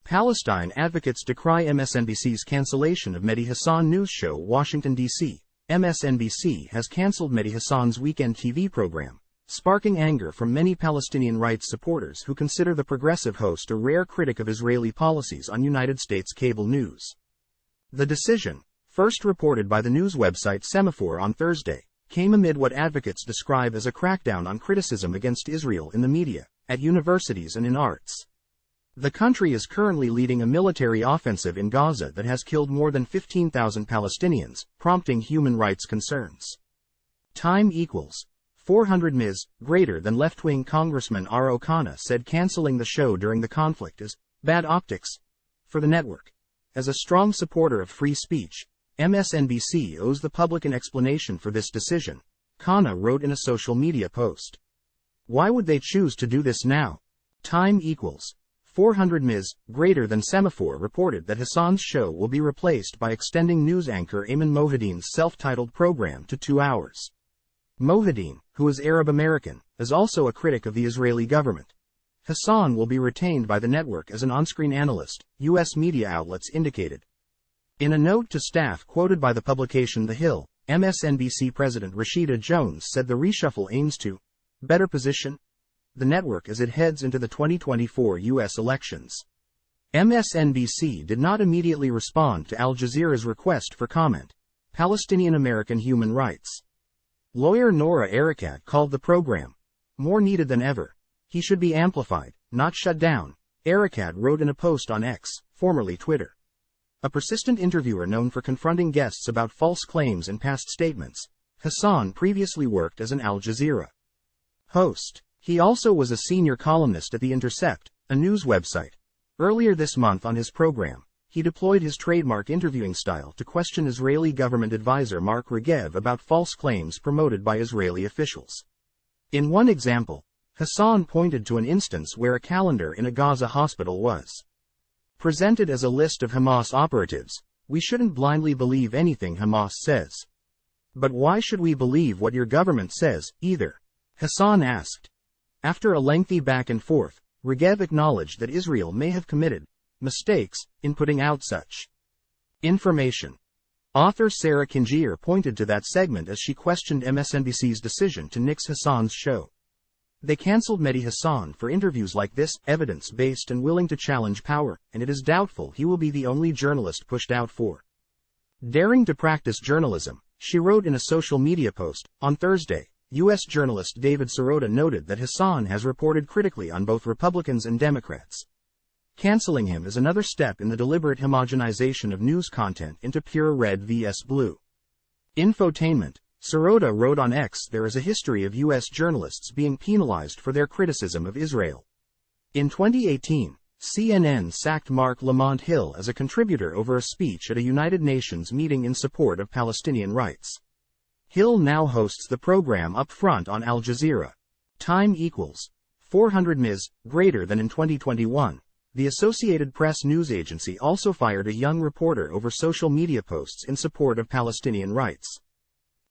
Palestine advocates decry MSNBC's cancellation of Mehdi Hasan news show. Washington, D.C. MSNBC has canceled Mehdi Hasan's weekend TV program, sparking anger from many Palestinian rights supporters who consider the progressive host a rare critic of Israeli policies on United States cable news. The decision, first reported by the news website Semafor on Thursday, came amid what advocates describe as a crackdown on criticism against Israel in the media, at universities and in arts. The country is currently leading a military offensive in Gaza that has killed more than 15,000 Palestinians, prompting human rights concerns. Time equals 400 Ms. greater than left-wing Congressman Ro Khanna said canceling the show during the conflict is bad optics for the network. As a strong supporter of free speech, MSNBC owes the public an explanation for this decision, Khanna wrote in a social media post. Why would they choose to do this now? Time equals 400 Ms. greater than Semafor reported that Hasan's show will be replaced by extending news anchor Ayman Mohyeldin's self-titled program to 2 hours. Mohyeldin, who is Arab American, is also a critic of the Israeli government. Hasan will be retained by the network as an on-screen analyst, U.S. media outlets indicated. In a note to staff quoted by the publication The Hill, MSNBC President Rashida Jones said the reshuffle aims to better position the network as it heads into the 2024 U.S. elections. MSNBC did not immediately respond to Al Jazeera's request for comment. Palestinian American human rights lawyer Noura Erakat called the program more needed than ever. He should be amplified, not shut down, Erakat wrote in a post on X, formerly Twitter. A persistent interviewer known for confronting guests about false claims and past statements, Hasan previously worked as an Al Jazeera host. He also was a senior columnist at The Intercept, a news website. Earlier this month on his program, he deployed his trademark interviewing style to question Israeli government advisor Mark Regev about false claims promoted by Israeli officials. In one example, Hasan pointed to an instance where a calendar in a Gaza hospital was presented as a list of Hamas operatives. We shouldn't blindly believe anything Hamas says. But why should we believe what your government says, either? Hasan asked. After a lengthy back and forth, Regev acknowledged that Israel may have committed mistakes in putting out such information. Author Sarah Kingier pointed to that segment as she questioned MSNBC's decision to nix Hasan's show. They canceled Mehdi Hasan for interviews like this, evidence-based and willing to challenge power, and it is doubtful he will be the only journalist pushed out for daring to practice journalism, she wrote in a social media post. On Thursday, U.S. journalist David Sirota noted that Hasan has reported critically on both Republicans and Democrats. Canceling him is another step in the deliberate homogenization of news content into pure red vs blue infotainment. Sirota wrote on X, there is a history of U.S. journalists being penalized for their criticism of Israel. In 2018, CNN sacked Mark Lamont Hill as a contributor over a speech at a United Nations meeting in support of Palestinian rights. Hill now hosts the program up front on Al Jazeera. Time equals 400 Ms. greater than in 2021. The Associated Press news agency also fired a young reporter over social media posts in support of Palestinian rights.